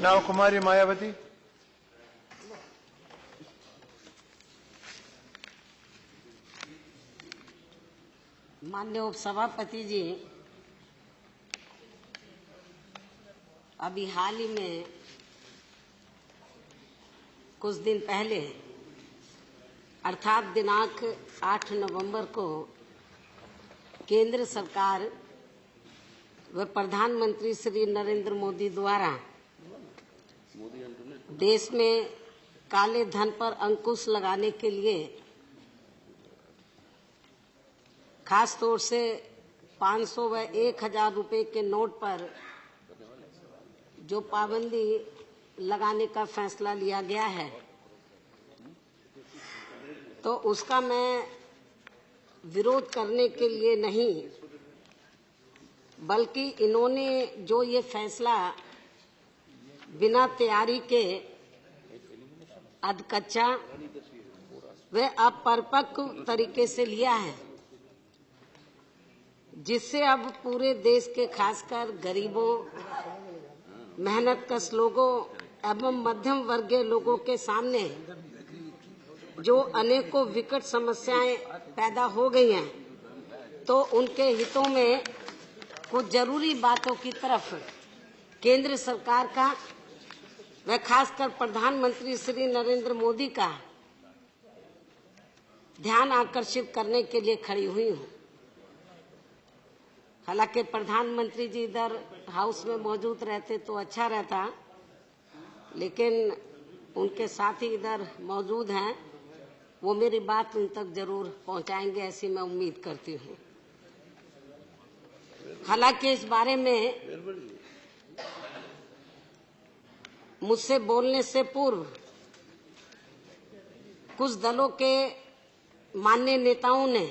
Now Kumari Mayawati. माननीय उपसभापति जी, अभी हाल ही में कुछ दिन पहले अर्थात दिनांक 8 नवंबर को केंद्र सरकार व प्रधानमंत्री श्री नरेंद्र मोदी द्वारा देश में काले धन पर अंकुश लगाने के लिए खास तौर से 500 व 1000 रुपए के नोट पर जो पाबंदी लगाने का फैसला लिया गया है, तो उसका मैं विरोध करने के लिए नहीं, बल्कि इन्होंने जो ये फैसला बिना तैयारी के अधकच्चा व अपरिपक्व तरीके से लिया है, जिससे अब पूरे देश के खासकर गरीबों, मेहनतकश लोगों एवं मध्यम वर्गीय लोगों के सामने जो अनेकों विकट समस्याएं पैदा हो गई हैं, तो उनके हितों में कुछ जरूरी बातों की तरफ केंद्र सरकार का व खासकर प्रधानमंत्री श्री नरेंद्र मोदी का ध्यान आकर्षित करने के लिए खड़ी हुई हूँ। हालांकि प्रधानमंत्री जी इधर हाउस में मौजूद रहते तो अच्छा रहता, लेकिन उनके साथी इधर मौजूद हैं, वो मेरी बात उन तक जरूर पहुंचाएंगे, ऐसी मैं उम्मीद करती हूँ। हालांकि इस बारे में मुझसे बोलने से पूर्व कुछ दलों के माननीय नेताओं ने,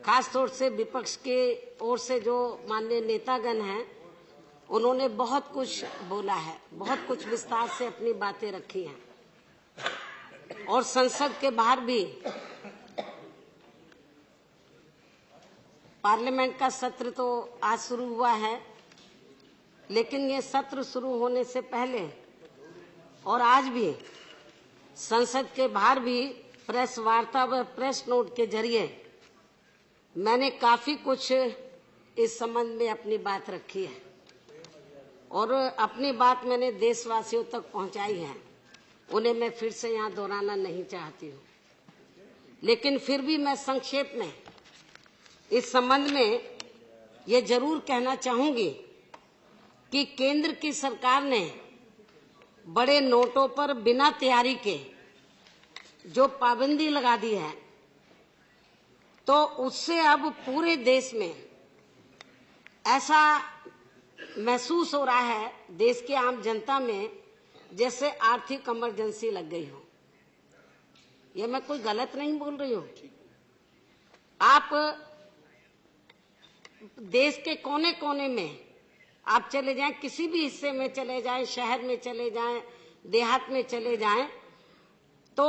खास तौर से विपक्ष के ओर से जो माननीय नेतागण हैं, उन्होंने बहुत कुछ बोला है, बहुत कुछ विस्तार से अपनी बातें रखी हैं। और संसद के बाहर भी पार्लियामेंट का सत्र तो आज शुरू हुआ है, लेकिन ये सत्र शुरू होने से पहले और आज भी संसद के बाहर भी प्रेस वार्ता व प्रेस नोट के जरिए मैंने काफी कुछ इस संबंध में अपनी बात रखी है और अपनी बात मैंने देशवासियों तक पहुंचाई है। उन्हें मैं फिर से यहाँ दोहराना नहीं चाहती हूँ, लेकिन फिर भी मैं संक्षेप में इस संबंध में ये जरूर कहना चाहूंगी कि केंद्र की सरकार ने बड़े नोटों पर बिना तैयारी के जो पाबंदी लगा दी है, तो उससे अब पूरे देश में ऐसा महसूस हो रहा है, देश की आम जनता में, जैसे आर्थिक इमरजेंसी लग गई हो। ये मैं कोई गलत नहीं बोल रही हूँ। आप देश के कोने कोने में आप चले जाएं, किसी भी हिस्से में चले जाएं, शहर में चले जाएं, देहात में चले जाएं, तो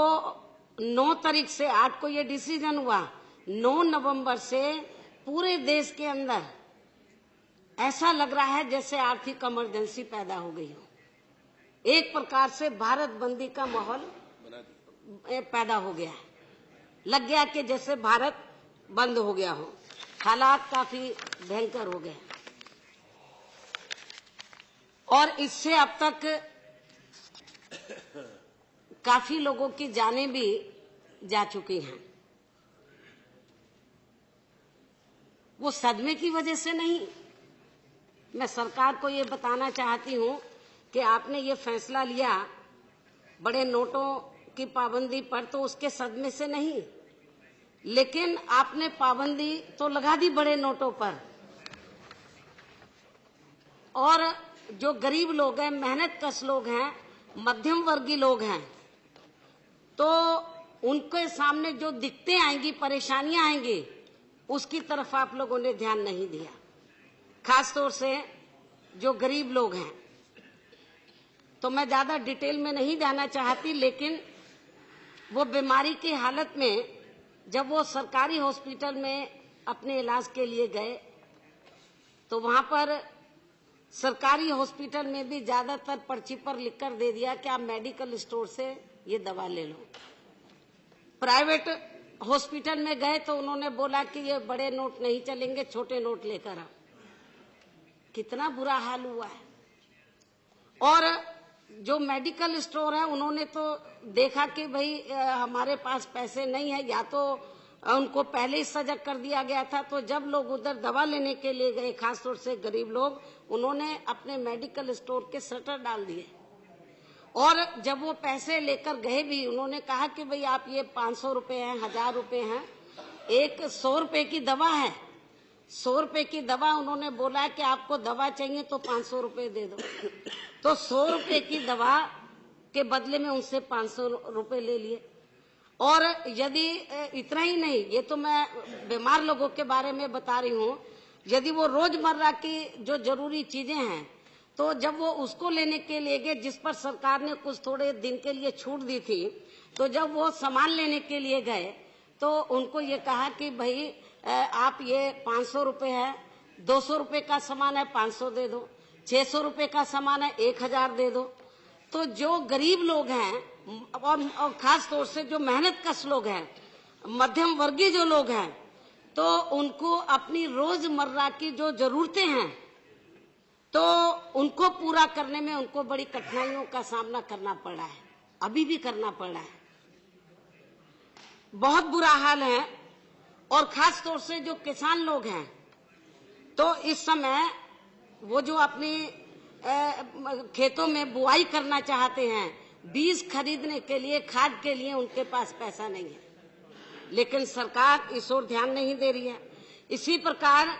9 तारीख से 8 को ये डिसीजन हुआ, 9 नवंबर से पूरे देश के अंदर ऐसा लग रहा है जैसे आर्थिक इमरजेंसी पैदा हो गई हो। एक प्रकार से भारत बंदी का माहौल पैदा हो गया है, लग गया कि जैसे भारत बंद हो गया हो। हालात काफी भयंकर हो गए और इससे अब तक काफी लोगों की जानें भी जा चुकी हैं। वो सदमे की वजह से नहीं, मैं सरकार को ये बताना चाहती हूँ कि आपने ये फैसला लिया बड़े नोटों की पाबंदी पर, तो उसके सदमे से नहीं, लेकिन आपने पाबंदी तो लगा दी बड़े नोटों पर, और जो गरीब लोग हैं, मेहनतकश लोग हैं, मध्यम वर्गीय लोग हैं, तो उनके सामने जो दिक्कतें आएंगी, परेशानियां आएंगी, उसकी तरफ आप लोगों ने ध्यान नहीं दिया। खास तौर से जो गरीब लोग हैं, तो मैं ज्यादा डिटेल में नहीं जाना चाहती, लेकिन वो बीमारी की हालत में जब वो सरकारी हॉस्पिटल में अपने इलाज के लिए गए, तो वहां पर सरकारी हॉस्पिटल में भी ज्यादातर पर्ची पर लिखकर दे दिया कि आप मेडिकल स्टोर से ये दवा ले लो। प्राइवेट हॉस्पिटल में गए तो उन्होंने बोला कि ये बड़े नोट नहीं चलेंगे, छोटे नोट लेकर आओ। कितना बुरा हाल हुआ है। और जो मेडिकल स्टोर है उन्होंने तो देखा कि भाई हमारे पास पैसे नहीं है, या तो उनको पहले ही सजग कर दिया गया था। तो जब लोग उधर दवा लेने के लिए गए, खासतौर से गरीब लोग, उन्होंने अपने मेडिकल स्टोर के शटर डाल दिए। और जब वो पैसे लेकर गए भी, उन्होंने कहा कि भाई आप ये 500 रुपए हैं, 1000 रुपए हैं, एक 100 रुपए की दवा है, 100 रुपए की दवा। उन्होंने बोला कि आपको दवा चाहिए तो 500 रुपए दे दो। तो 100 रुपए की दवा के बदले में उनसे 500 रुपए ले लिए। और यदि इतना ही नहीं, ये तो मैं बीमार लोगों के बारे में बता रही हूँ, यदि वो रोजमर्रा की जो जरूरी चीजें हैं, तो जब वो उसको लेने के लिए गए, जिस पर सरकार ने कुछ थोड़े दिन के लिए छूट दी थी, तो जब वो सामान लेने के लिए गए तो उनको ये कहा कि भाई आप ये 500 रुपए है, 200 रुपए का सामान है 500 दे दो, 600 रुपए का सामान है 1000 दे दो। तो जो गरीब लोग हैं और खास तौर से जो मेहनत कश लोग हैं, मध्यम वर्गीय जो लोग हैं, तो उनको अपनी रोजमर्रा की जो जरूरतें हैं तो उनको पूरा करने में उनको बड़ी कठिनाइयों का सामना करना पड़ा है, अभी भी करना पड़ा है। बहुत बुरा हाल है। और खास तौर से जो किसान लोग हैं, तो इस समय वो जो अपनी खेतों में बुआई करना चाहते हैं, बीज खरीदने के लिए, खाद के लिए उनके पास पैसा नहीं है, लेकिन सरकार इस ओर ध्यान नहीं दे रही है। इसी प्रकार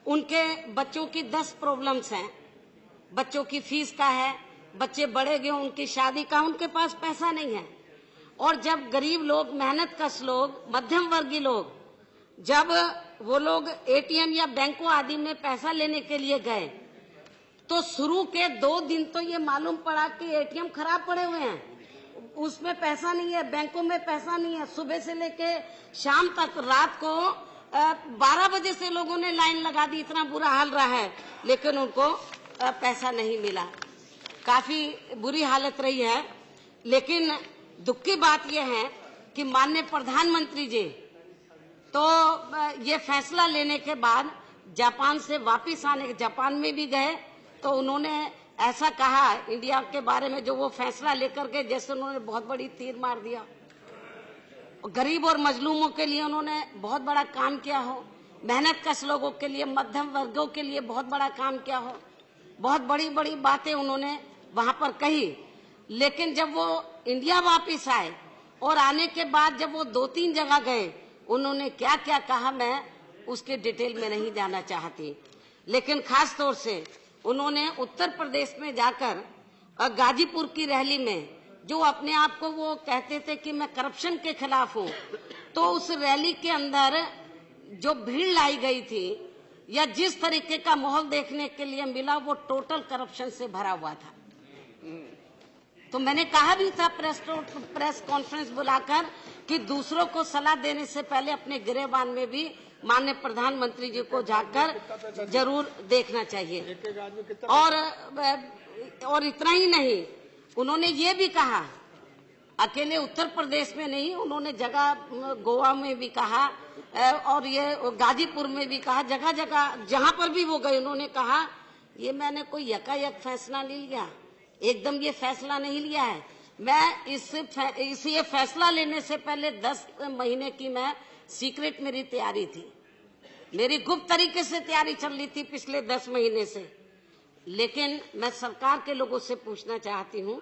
उनके बच्चों की 10 प्रॉब्लम्स हैं। बच्चों की फीस का है, बच्चे बड़े गए, उनकी शादी का, उनके पास पैसा नहीं है। और जब गरीब लोग, मेहनत कश लोग, मध्यम वर्गीय लोग, जब वो लोग एटीएम या बैंकों आदि में पैसा लेने के लिए गए, तो शुरू के 2 दिन तो ये मालूम पड़ा कि एटीएम खराब पड़े हुए हैं, उसमें पैसा नहीं है, बैंकों में पैसा नहीं है। सुबह से लेके शाम तक, रात को 12 बजे से लोगों ने लाइन लगा दी, इतना बुरा हाल रहा है, लेकिन उनको पैसा नहीं मिला। काफी बुरी हालत रही है। लेकिन दुख की बात यह है कि माननीय प्रधानमंत्री जी तो ये फैसला लेने के बाद जापान से वापस आने, जापान में भी गए, तो उन्होंने ऐसा कहा इंडिया के बारे में, जो वो फैसला लेकर के जैसे उन्होंने बहुत बड़ी तीर मार दिया। गरीब और मजलूमों के लिए उन्होंने बहुत बड़ा काम किया हो, मेहनत कश लोगों के लिए, मध्यम वर्गों के लिए बहुत बड़ा काम किया हो, बहुत बड़ी बड़ी बातें उन्होंने वहां पर कही। लेकिन जब वो इंडिया वापस आए और आने के बाद जब वो 2-3 जगह गए, उन्होंने क्या क्या कहा मैं उसके डिटेल में नहीं जाना चाहती। लेकिन खास तौर से उन्होंने उत्तर प्रदेश में जाकर गाजीपुर की रैली में, जो अपने आप को वो कहते थे कि मैं करप्शन के खिलाफ हूँ, तो उस रैली के अंदर जो भीड़ लाई गई थी या जिस तरीके का माहौल देखने के लिए मिला, वो टोटल करप्शन से भरा हुआ था। तो मैंने कहा भी था प्रेस कॉन्फ्रेंस बुलाकर कि दूसरों को सलाह देने से पहले अपने गिरेबान में भी माननीय प्रधानमंत्री जी को जाकर जरूर देखना चाहिए। और इतना ही नहीं, उन्होंने ये भी कहा, अकेले उत्तर प्रदेश में नहीं, उन्होंने जगह गोवा में भी कहा और ये गाजीपुर में भी कहा, जगह जगह जहां पर भी वो गए उन्होंने कहा ये मैंने कोई यकायक फैसला नहीं लिया, एकदम ये फैसला नहीं लिया है। मैं ये फैसला लेने से पहले 10 महीने की मैं सीक्रेट मेरी तैयारी थी, मेरी गुप्त तरीके से तैयारी चल रही थी पिछले 10 महीने से। लेकिन मैं सरकार के लोगों से पूछना चाहती हूँ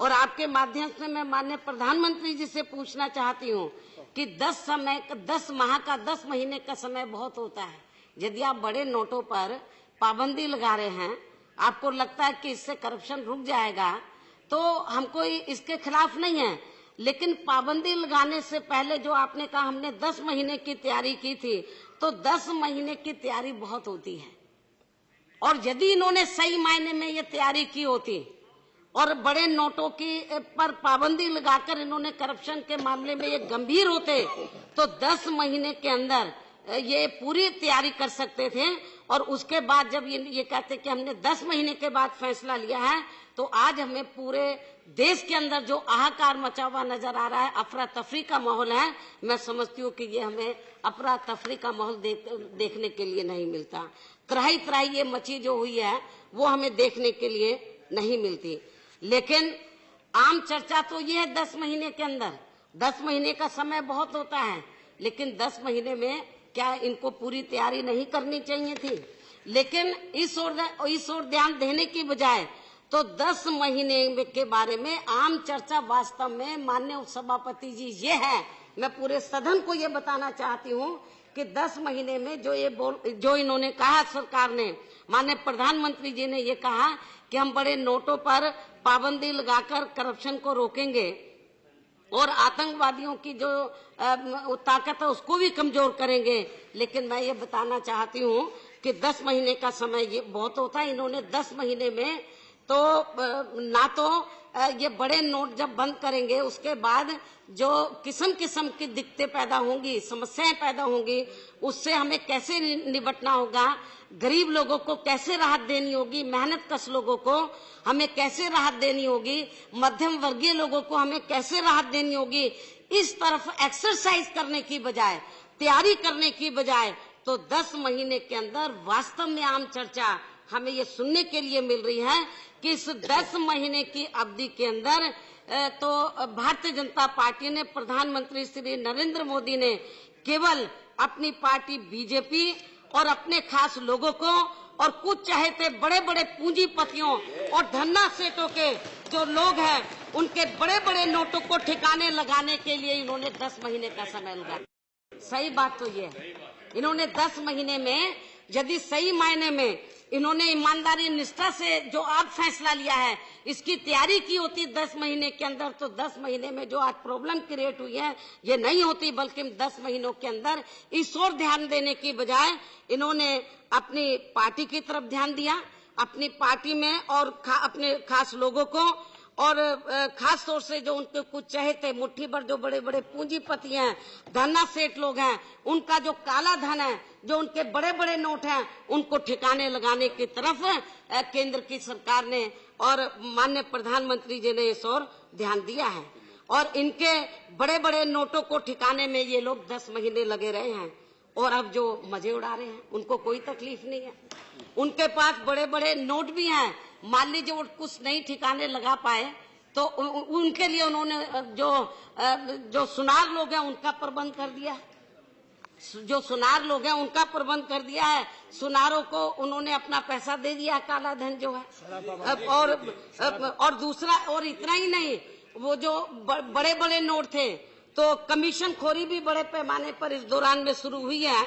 और आपके माध्यम से मैं माननीय प्रधानमंत्री जी से पूछना चाहती हूँ कि 10 माह का 10 महीने का समय बहुत होता है। यदि आप बड़े नोटों पर पाबंदी लगा रहे हैं, आपको लगता है कि इससे करप्शन रुक जाएगा, तो हम कोई इसके खिलाफ नहीं है, लेकिन पाबंदी लगाने से पहले जो आपने कहा हमने 10 महीने की तैयारी की थी, तो 10 महीने की तैयारी बहुत होती है। और यदि इन्होंने सही मायने में ये तैयारी की होती और बड़े नोटों की पर पाबंदी लगाकर इन्होंने करप्शन के मामले में ये गंभीर होते, तो 10 महीने के अंदर ये पूरी तैयारी कर सकते थे। और उसके बाद जब ये कहते कि हमने 10 महीने के बाद फैसला लिया है, तो आज हमें पूरे देश के अंदर जो हाहाकार मचा हुआ नजर आ रहा है, अफरा तफरी का माहौल है, मैं समझती हूँ कि ये हमें अफरा तफरी का माहौल देखने के लिए नहीं मिलता। त्राही त्राही ये मची जो हुई है वो हमें देखने के लिए नहीं मिलती। लेकिन आम चर्चा तो ये है 10 महीने के अंदर, 10 महीने का समय बहुत होता है, लेकिन 10 महीने में क्या इनको पूरी तैयारी नहीं करनी चाहिए थी? लेकिन इस ओर ध्यान देने की बजाय तो 10 महीने के बारे में आम चर्चा वास्तव में माननीय सभापति जी ये है, मैं पूरे सदन को ये बताना चाहती हूँ कि 10 महीने में जो इन्होंने कहा, सरकार ने, माननीय प्रधानमंत्री जी ने ये कहा कि हम बड़े नोटों पर पाबंदी लगाकर करप्शन को रोकेंगे और आतंकवादियों की जो ताकत है उसको भी कमजोर करेंगे। लेकिन मैं ये बताना चाहती हूँ कि 10 महीने का समय ये बहुत होता है। इन्होंने 10 महीने में तो ना तो ये बड़े नोट जब बंद करेंगे, उसके बाद जो किस्म किस्म की दिक्कतें पैदा होंगी, समस्याएं पैदा होंगी, उससे हमें कैसे निपटना होगा, गरीब लोगों को कैसे राहत देनी होगी, मेहनत कश लोगों को हमें कैसे राहत देनी होगी, मध्यम वर्गीय लोगों को हमें कैसे राहत देनी होगी, इस तरफ एक्सरसाइज करने की बजाय, तैयारी करने की बजाय, तो 10 महीने के अंदर वास्तव में आम चर्चा हमें ये सुनने के लिए मिल रही है कि इस 10 महीने की अवधि के अंदर तो भारतीय जनता पार्टी ने, प्रधानमंत्री श्री नरेंद्र मोदी ने केवल अपनी पार्टी बीजेपी और अपने खास लोगों को और कुछ चाहते बड़े बड़े पूंजीपतियों और धन्ना सेठों के जो लोग हैं उनके बड़े बड़े नोटों को ठिकाने लगाने के लिए इन्होंने 10 महीने का समय लगाया। सही बात तो ये है, इन्होंने 10 महीने में यदि सही मायने में इन्होंने ईमानदारी निष्ठा से जो आज फैसला लिया है, इसकी तैयारी की होती 10 महीने के अंदर, तो 10 महीने में जो आज प्रॉब्लम क्रिएट हुई है ये नहीं होती, बल्कि 10 महीनों के अंदर इस ओर ध्यान देने की बजाय इन्होंने अपनी पार्टी की तरफ ध्यान दिया, अपनी पार्टी में और अपने खास लोगों को और खास तौर से जो उनके कुछ चहेते मुट्ठी भर जो बड़े बड़े पूंजीपति हैं, धन्ना सेठ लोग हैं, उनका जो काला धन है, जो उनके बड़े बड़े नोट हैं, उनको ठिकाने लगाने की तरफ केंद्र की सरकार ने और माननीय प्रधानमंत्री जी ने इस ओर ध्यान दिया है। और इनके बड़े बड़े नोटों को ठिकाने में ये लोग 10 महीने लगे रहे हैं और अब जो मजे उड़ा रहे हैं उनको कोई तकलीफ नहीं है। उनके पास बड़े बड़े नोट भी हैं, मान लीजिए वो कुछ नहीं ठिकाने लगा पाए तो उनके लिए उन्होंने जो सुनार लोग हैं उनका प्रबंध कर दिया, जो सुनार लोग हैं उनका प्रबंध कर दिया है, सुनारों को उन्होंने अपना पैसा दे दिया, काला धन जो है। और दूसरा, और इतना ही नहीं, वो जो बड़े बड़े नोट थे तो कमीशन खोरी भी बड़े पैमाने पर इस दौरान में शुरू हुई है।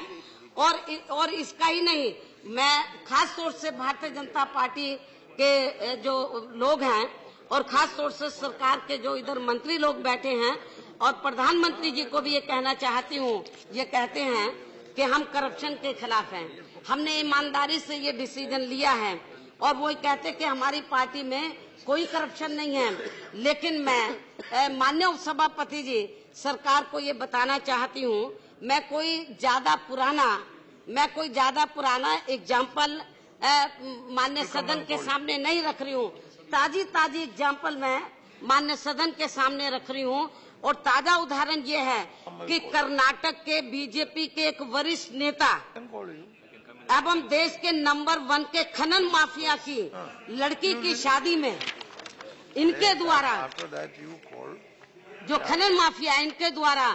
और इसका ही नहीं, मैं खास तौर से भारतीय जनता पार्टी के जो लोग हैं और खास तौर से सरकार के जो इधर मंत्री लोग बैठे हैं और प्रधानमंत्री जी को भी ये कहना चाहती हूँ, ये कहते हैं कि हम करप्शन के खिलाफ हैं, हमने ईमानदारी से ये डिसीजन लिया है और वो कहते कि हमारी पार्टी में कोई करप्शन नहीं है। लेकिन मैं माननीय सभापति जी, सरकार को ये बताना चाहती हूँ, मैं कोई ज्यादा पुराना एग्जाम्पल माननीय सदन के सामने नहीं रख रही हूँ, ताजी एग्जाम्पल मैं माननीय सदन के सामने रख रही हूँ। और ताजा उदाहरण ये है कि कर्नाटक के बीजेपी के एक वरिष्ठ नेता एवं देश के नंबर 1 के खनन माफिया की लड़की की शादी में इनके द्वारा, जो खनन माफिया इनके द्वारा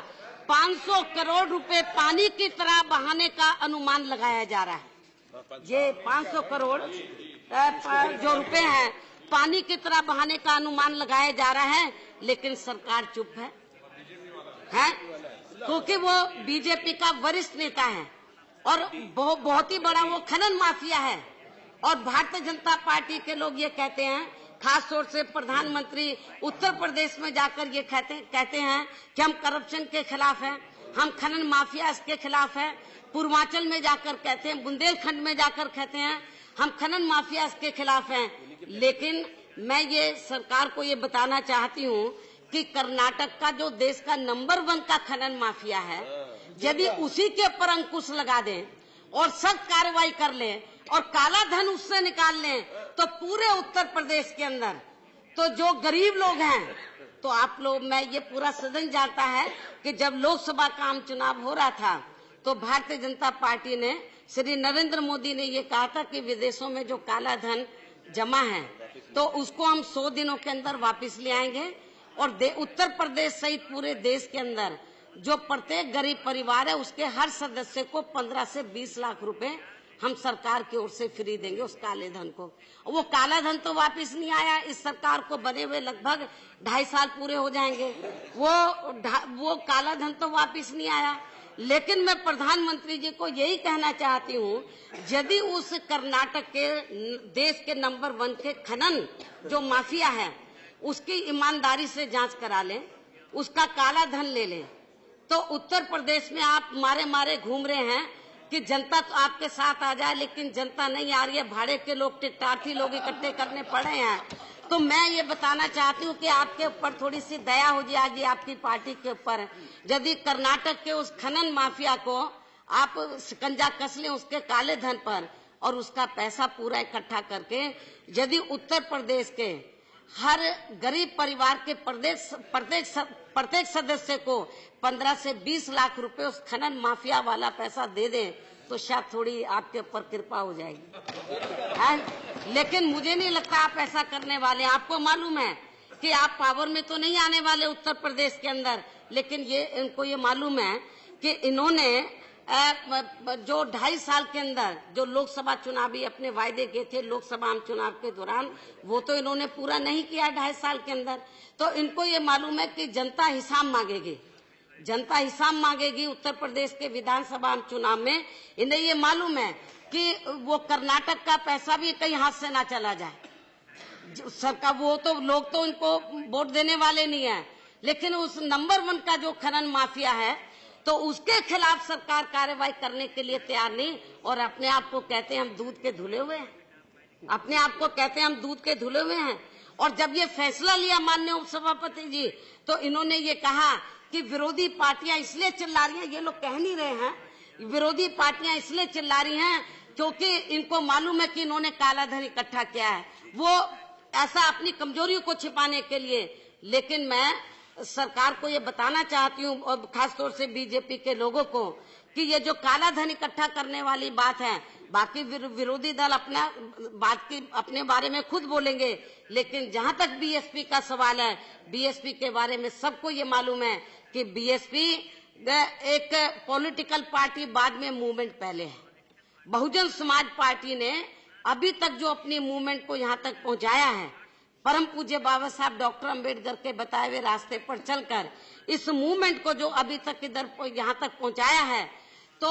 500 करोड़ रुपए पानी की तरह बहाने का अनुमान लगाया जा रहा है। ये 500 करोड़ जो रुपए हैं पानी की तरह बहाने का अनुमान लगाया जा रहा है, लेकिन सरकार चुप है क्योंकि वो बीजेपी का वरिष्ठ नेता है और बहुत ही बड़ा वो खनन माफिया है। और भारतीय जनता पार्टी के लोग ये कहते हैं, खास तौर से प्रधानमंत्री उत्तर प्रदेश में जाकर ये कहते हैं कि हम करप्शन के खिलाफ हैं, हम खनन माफिया के खिलाफ हैं। पूर्वांचल में जाकर कहते हैं, बुंदेलखंड में जाकर कहते हैं हम खनन माफिया के खिलाफ हैं। लेकिन मैं ये सरकार को ये बताना चाहती हूँ कि कर्नाटक का जो देश का नंबर 1 का खनन माफिया है, यदि उसी के ऊपर अंकुश लगा दें और सख्त कार्रवाई कर लें और काला धन उससे निकाल लें, तो पूरे उत्तर प्रदेश के अंदर तो जो गरीब लोग हैं, तो आप लोग, मैं ये पूरा सदन जानता है कि जब लोकसभा का आम चुनाव हो रहा था तो भारतीय जनता पार्टी ने, श्री नरेंद्र मोदी ने ये कहा था कि विदेशों में जो काला धन जमा है तो उसको हम 100 दिनों के अंदर वापस ले आएंगे और उत्तर प्रदेश सहित पूरे देश के अंदर जो प्रत्येक गरीब परिवार है उसके हर सदस्य को 15 से 20 लाख रुपए हम सरकार की ओर से फ्री देंगे उस काले धन को। वो काला धन तो वापस नहीं आया, इस सरकार को बने हुए लगभग 2.5 साल पूरे हो जाएंगे, वो काला धन तो वापस नहीं आया। लेकिन मैं प्रधानमंत्री जी को यही कहना चाहती हूँ, यदि उस कर्नाटक के देश के नंबर 1 के खनन जो माफिया है उसकी ईमानदारी से जांच करा लें, उसका काला धन ले लें, तो उत्तर प्रदेश में आप मारे मारे घूम रहे हैं कि जनता तो आपके साथ आ जाए, लेकिन जनता नहीं आ रही है, भाड़े के लोग, टिकटार्थी लोग इकट्ठे करने पड़े हैं। तो मैं ये बताना चाहती हूँ कि आपके ऊपर थोड़ी सी दया हो जाएगी, आपकी पार्टी के ऊपर, यदि कर्नाटक के उस खनन माफिया को आप शिकंजा कस लें उसके काले धन पर और उसका पैसा पूरा इकट्ठा करके यदि उत्तर प्रदेश के हर गरीब परिवार के प्रत्येक सदस्य को 15 से 20 लाख रुपए उस खनन माफिया वाला पैसा दे दें तो शायद थोड़ी आपके ऊपर कृपा हो जाएगी, है? लेकिन मुझे नहीं लगता आप ऐसा करने वाले। आपको मालूम है कि आप पावर में तो नहीं आने वाले उत्तर प्रदेश के अंदर, लेकिन इनको ये मालूम है कि इन्होंने जो 2.5 साल के अंदर जो लोकसभा चुनावी अपने वायदे किए थे लोकसभा आम चुनाव के दौरान, वो तो इन्होंने पूरा नहीं किया 2.5 साल के अंदर। तो इनको ये मालूम है कि जनता हिसाब मांगेगी, जनता हिसाब मांगेगी उत्तर प्रदेश के विधानसभा आम चुनाव में। इन्हें ये मालूम है कि वो कर्नाटक का पैसा भी कहीं हाथ से ना चला जाए। सरकार, वो तो लोग तो इनको वोट देने वाले नहीं है, लेकिन उस नंबर 1 का जो खनन माफिया है तो उसके खिलाफ सरकार कार्रवाई करने के लिए तैयार नहीं, और अपने आप को कहते हैं हम दूध के धुले हुए हैं, अपने आप को कहते हैं हम दूध के धुले हुए हैं। और जब ये फैसला लिया माननीय उपसभापति जी, तो इन्होंने ये कहा कि विरोधी पार्टियां इसलिए चिल्ला रही हैं, ये लोग कह नहीं रहे हैं, विरोधी पार्टियां इसलिए चिल्ला रही हैं क्योंकि इनको मालूम है कि इन्होंने काला धन इकट्ठा किया है, वो ऐसा अपनी कमजोरियों को छिपाने के लिए। लेकिन मैं सरकार को ये बताना चाहती हूँ, और खासतौर से बीजेपी के लोगों को, कि ये जो काला धन इकट्ठा करने वाली बात है, बाकी विरोधी दल अपना बात की अपने बारे में खुद बोलेंगे, लेकिन जहां तक बीएसपी का सवाल है, बीएसपी के बारे में सबको ये मालूम है कि बीएसपी एक पॉलिटिकल पार्टी बाद में मूवमेंट पहले है। बहुजन समाज पार्टी ने अभी तक जो अपनी मूवमेंट को यहाँ तक पहुंचाया है, परम पूज्य बाबा साहब डॉक्टर अंबेडकर के बताए हुए रास्ते पर चलकर इस मूवमेंट को जो अभी तक इधर यहाँ तक पहुंचाया है, तो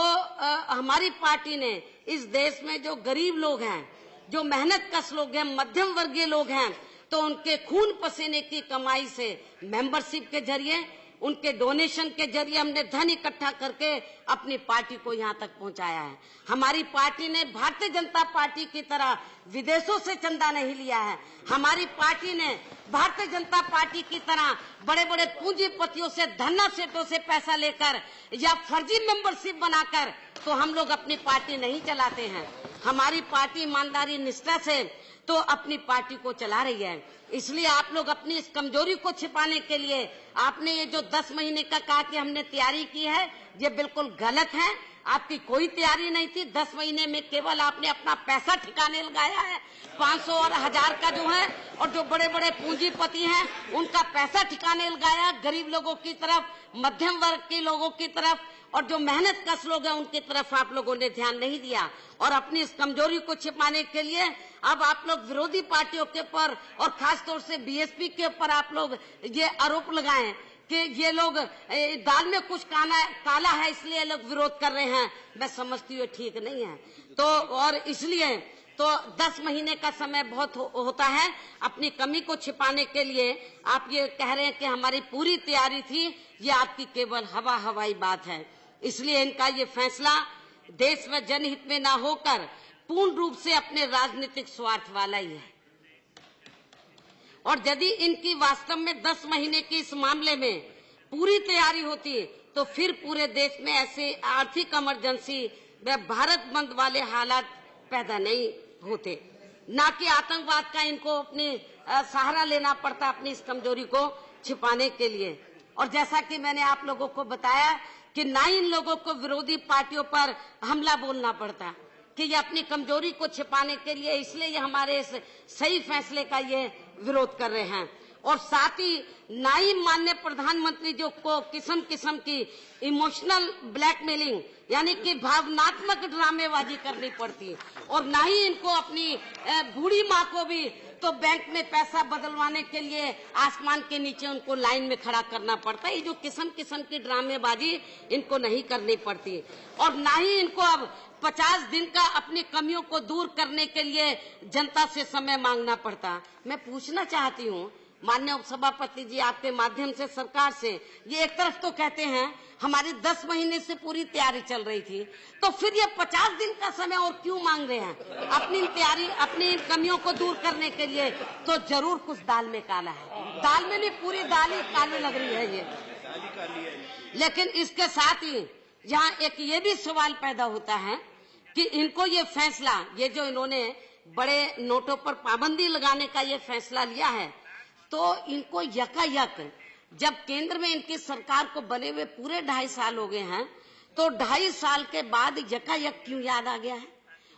हमारी पार्टी ने इस देश में जो गरीब लोग हैं, जो मेहनत कश लोग हैं, मध्यम वर्गीय लोग हैं, तो उनके खून पसीने की कमाई से मेंबरशिप के जरिए, उनके डोनेशन के जरिए हमने धन इकट्ठा करके अपनी पार्टी को यहाँ तक पहुँचाया है। हमारी पार्टी ने भारतीय जनता पार्टी की तरह विदेशों से चंदा नहीं लिया है। हमारी पार्टी ने भारतीय जनता पार्टी की तरह बड़े बड़े पूंजीपतियों से, धन्ना सेठों से पैसा लेकर या फर्जी मेंबरशिप बनाकर तो हम लोग अपनी पार्टी नहीं चलाते हैं। हमारी पार्टी ईमानदारी निष्ठा से तो अपनी पार्टी को चला रही है। इसलिए आप लोग अपनी इस कमजोरी को छिपाने के लिए आपने ये जो 10 महीने का कहा कि हमने तैयारी की है, ये बिल्कुल गलत है। आपकी कोई तैयारी नहीं थी। 10 महीने में केवल आपने अपना पैसा ठिकाने लगाया है। 500 और 1000 का जो है, और जो बड़े बड़े पूंजीपति हैं उनका पैसा ठिकाने लगाया, गरीब लोगों की तरफ, मध्यम वर्ग के लोगों की तरफ, और जो मेहनत कश लोग हैं उनकी तरफ आप लोगों ने ध्यान नहीं दिया। और अपनी इस कमजोरी को छिपाने के लिए अब आप लोग विरोधी पार्टियों के ऊपर और खासतौर से बीएसपी के ऊपर आप लोग ये आरोप लगाएं कि ये लोग दाल में कुछ काला है इसलिए लोग विरोध कर रहे हैं। मैं समझती हूँ ठीक नहीं है। तो और इसलिए तो 10 महीने का समय बहुत होता है अपनी कमी को छिपाने के लिए। आप ये कह रहे हैं कि हमारी पूरी तैयारी थी, ये आपकी केवल हवाई बात है। इसलिए इनका ये फैसला देश में जनहित में ना होकर पूर्ण रूप से अपने राजनीतिक स्वार्थ वाला ही है। और यदि इनकी वास्तव में 10 महीने की इस मामले में पूरी तैयारी होती तो फिर पूरे देश में ऐसे आर्थिक इमरजेंसी व भारत बंद वाले हालात पैदा नहीं होते, ना कि आतंकवाद का इनको अपने सहारा लेना पड़ता अपनी इस कमजोरी को छिपाने के लिए। और जैसा कि मैंने आप लोगों को बताया कि ना इन लोगों को विरोधी पार्टियों पर हमला बोलना पड़ता कि ये अपनी कमजोरी को छिपाने के लिए, इसलिए ये हमारे इस सही फैसले का ये विरोध कर रहे हैं। और साथ ही ना ही माननीय प्रधानमंत्री जो को किस्म किस्म की इमोशनल ब्लैकमेलिंग यानी कि भावनात्मक ड्रामेबाजी करनी पड़ती, और ना ही इनको अपनी बूढ़ी माँ को भी तो बैंक में पैसा बदलवाने के लिए आसमान के नीचे उनको लाइन में खड़ा करना पड़ता है। ये जो किस्म किस्म की ड्रामेबाजी इनको नहीं करनी पड़ती, और ना ही इनको अब 50 दिन का अपनी कमियों को दूर करने के लिए जनता से समय मांगना पड़ता। मैं पूछना चाहती हूँ माननीय उपसभापति जी आपके माध्यम से सरकार से, ये एक तरफ तो कहते हैं हमारी 10 महीने से पूरी तैयारी चल रही थी, तो फिर ये 50 दिन का समय और क्यों मांग रहे हैं अपनी तैयारी अपनी कमियों को दूर करने के लिए? तो जरूर कुछ दाल में काला है, दाल में नहीं पूरी दाल ही काली लग रही है ये। लेकिन इसके साथ ही यहाँ एक ये भी सवाल पैदा होता है कि इनको ये फैसला, ये जो इन्होंने बड़े नोटों पर पाबंदी लगाने का ये फैसला लिया है, तो इनको यकायक जब केंद्र में इनकी सरकार को बने हुए पूरे 2.5 साल हो गए हैं, तो 2.5 साल के बाद यकायक क्यों याद आ गया है?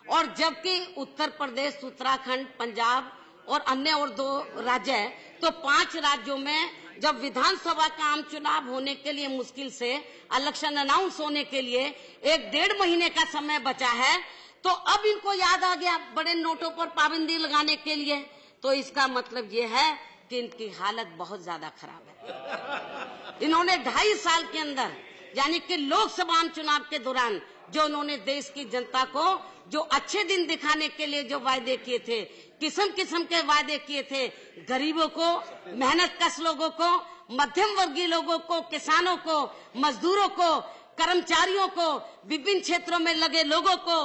और जबकि उत्तर प्रदेश, उत्तराखंड, पंजाब और अन्य और 2 राज्य है, तो 5 राज्यों में जब विधानसभा का आम चुनाव होने के लिए मुश्किल से इलेक्शन अनाउंस होने के लिए 1-1.5 महीने का समय बचा है, तो अब इनको याद आ गया बड़े नोटों पर पाबंदी लगाने के लिए। तो इसका मतलब ये है कि इनकी हालत बहुत ज्यादा खराब है। इन्होंने 2.5 साल के अंदर यानी कि लोकसभा चुनाव के दौरान जो उन्होंने देश की जनता को जो अच्छे दिन दिखाने के लिए जो वायदे किए थे, किस्म किस्म के वायदे किए थे, गरीबों को, मेहनत कश लोगों को, मध्यम वर्गीय लोगों को, किसानों को, मजदूरों को, कर्मचारियों को, विभिन्न क्षेत्रों में लगे लोगों को,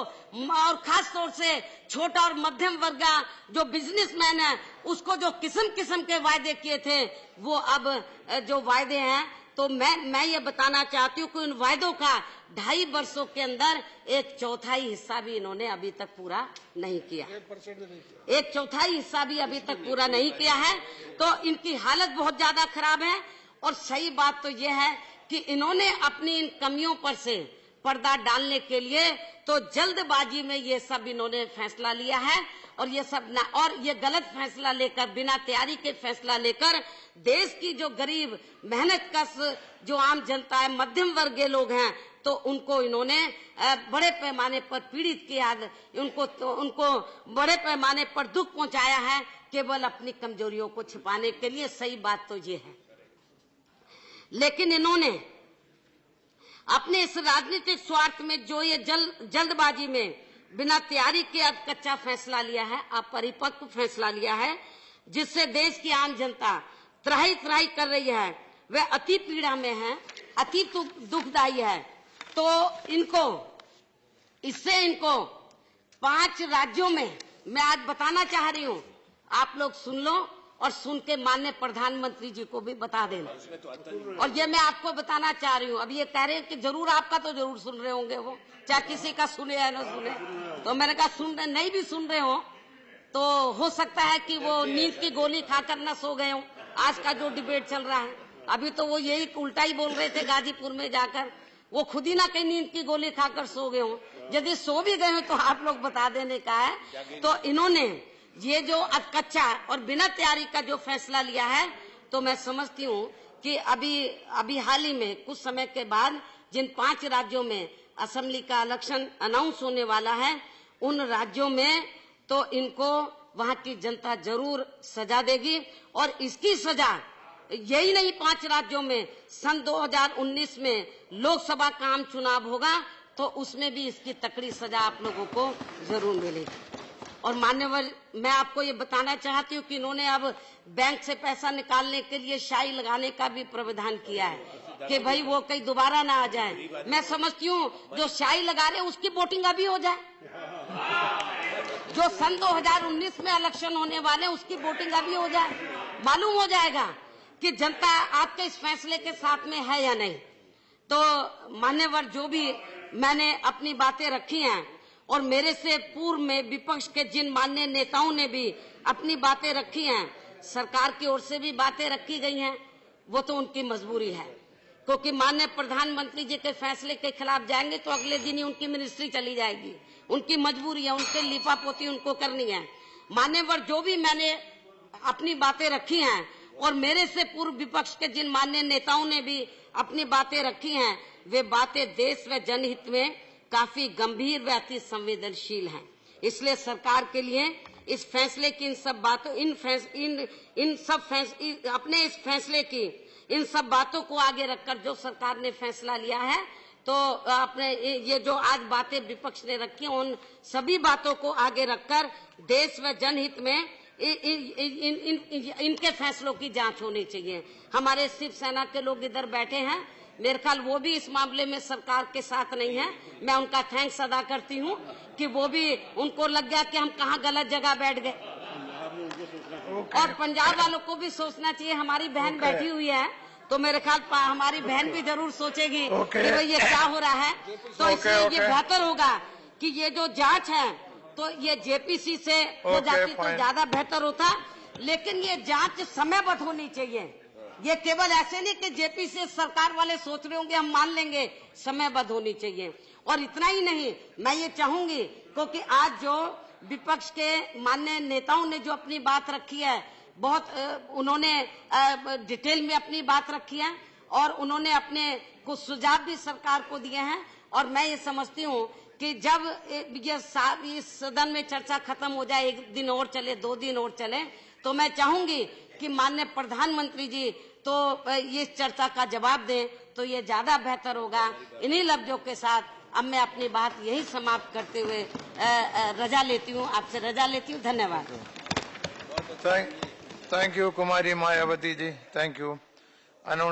और खास तौर से छोटा और मध्यम वर्ग जो बिजनेसमैन है उसको जो किस्म किस्म के वायदे किए थे, वो अब जो वायदे हैं, तो मैं ये बताना चाहती हूँ कि उन वायदों का 2.5 वर्षों के अंदर 1/4 हिस्सा भी इन्होंने अभी तक पूरा नहीं किया। 1/4 हिस्सा भी अभी तक पूरा नहीं किया है। तो इनकी हालत बहुत ज्यादा खराब है। और सही बात तो ये है कि इन्होंने अपनी इन कमियों पर से पर्दा डालने के लिए तो जल्दबाजी में ये सब इन्होंने फैसला लिया है, और ये सब और ये गलत फैसला लेकर, बिना तैयारी के फैसला लेकर देश की जो गरीब मेहनत कश जो आम जनता है, मध्यम वर्गीय लोग हैं, तो उनको इन्होंने बड़े पैमाने पर पीड़ित किया, उनको बड़े पैमाने पर दुख पहुंचाया है, केवल अपनी कमजोरियों को छिपाने के लिए। सही बात तो ये है। लेकिन इन्होंने अपने इस राजनीतिक स्वार्थ में जो ये जल्दबाजी में बिना तैयारी के कच्चा फैसला लिया है, अपरिपक्व फैसला लिया है, जिससे देश की आम जनता त्राही त्राही कर रही है, वह अति पीड़ा में है, अति दुखदायी है। तो इससे इनको 5 राज्यों में मैं आज बताना चाह रही हूँ, आप लोग सुन लो और सुन के माननीय प्रधानमंत्री जी को भी बता देना। और ये मैं आपको बताना चाह रही हूँ, अब ये कह रहे हैं कि जरूर आपका तो जरूर सुन रहे होंगे वो, चाहे किसी का सुने या न सुने। तो मैंने कहा सुन रहे, नहीं भी सुन रहे हो तो हो सकता है कि वो नींद की गोली खाकर न सो गए हो। आज का जो डिबेट चल रहा है, अभी तो वो यही उल्टा ही बोल रहे थे गाजीपुर में जाकर, वो खुद ही ना कहीं नींद की गोली खाकर सो गए हो। यदि सो भी गए हो तो आप लोग बता देने का है। तो इन्होंने ये जो कच्चा और बिना तैयारी का जो फैसला लिया है, तो मैं समझती हूँ कि अभी हाल ही में कुछ समय के बाद जिन 5 राज्यों में असेंबली का इलेक्शन अनाउंस होने वाला है, उन राज्यों में तो इनको वहां की जनता जरूर सजा देगी। और इसकी सजा यही नहीं, 5 राज्यों में सन 2019 में लोकसभा का आम चुनाव होगा, तो उसमें भी इसकी तकड़ी सजा आप लोगों को जरूर मिलेगी। और मान्यवर, मैं आपको ये बताना चाहती हूँ कि इन्होंने अब बैंक से पैसा निकालने के लिए शाही लगाने का भी प्रावधान किया है कि भाई वो कहीं दोबारा ना आ जाए। मैं समझती हूँ जो शाही लगा रहे उसकी वोटिंग अभी हो जाए, जो सन 2019 में इलेक्शन होने वाले उसकी वोटिंग अभी हो जाए, मालूम हो जाएगा कि जनता आपके इस फैसले के साथ में है या नहीं। तो मान्यवर जो भी मैंने अपनी बातें रखी हैं और मेरे से पूर्व में विपक्ष के जिन माननीय नेताओं ने भी अपनी बातें रखी हैं, सरकार की ओर से भी बातें रखी गई हैं, वो तो उनकी मजबूरी है, क्योंकि माननीय प्रधानमंत्री जी के फैसले के खिलाफ जाएंगे तो अगले दिन ही उनकी मिनिस्ट्री चली जाएगी। उनकी मजबूरी है, उनके लिपापोती उनको करनी है। मान्यवर जो भी मैंने अपनी बातें रखी हैं और मेरे से पूर्व विपक्ष के जिन माननीय नेताओं ने भी अपनी बातें रखी हैं, वे बातें देश व जनहित में काफी गंभीर व अति संवेदनशील हैं। इसलिए सरकार के लिए इस फैसले की इन सब बातों अपने इस फैसले की इन सब बातों को आगे रखकर जो सरकार ने फैसला लिया है, तो अपने ये जो आज बातें विपक्ष ने रखी उन सभी बातों को आगे रखकर देश व जनहित में इनके फैसलों की जांच होनी चाहिए। हमारे शिवसेना के लोग इधर बैठे हैं, मेरे ख्याल वो भी इस मामले में सरकार के साथ नहीं है। मैं उनका थैंक्स अदा करती हूँ कि वो भी, उनको लग गया कि हम कहाँ गलत जगह बैठ गए। और पंजाब वालों को भी सोचना चाहिए, हमारी बहन बैठी हुई है तो मेरे ख्याल हमारी बहन भी जरूर सोचेगी कि भाई ये क्या हो रहा है। तो इसलिए ये बेहतर होगा कि ये जो जांच है तो ये जेपीसी से हो जाती तो ज्यादा बेहतर होता, लेकिन ये जांच समयबद्ध होनी चाहिए। ये केवल ऐसे नहीं कि जेपीसी से सरकार वाले सोच रहे होंगे हम मान लेंगे, समयबद्ध होनी चाहिए। और इतना ही नहीं, मैं ये चाहूंगी क्योंकि आज जो विपक्ष के माननीय नेताओं ने जो अपनी बात रखी है, बहुत उन्होंने डिटेल में अपनी बात रखी है और उन्होंने अपने कुछ सुझाव भी सरकार को दिए हैं। और मैं ये समझती हूँ कि जब ये इस सदन में चर्चा खत्म हो जाए, 1 दिन और चले, 2 दिन और चले, तो मैं चाहूंगी कि माननीय प्रधानमंत्री जी तो ये चर्चा का जवाब दें तो ये ज्यादा बेहतर होगा। इन्हीं लफ्जों के साथ अब मैं अपनी बात यही समाप्त करते हुए रजा लेती हूँ, आपसे रजा लेती हूँ। धन्यवाद। Thank you Kumari Mayawati ji, thank you. Announce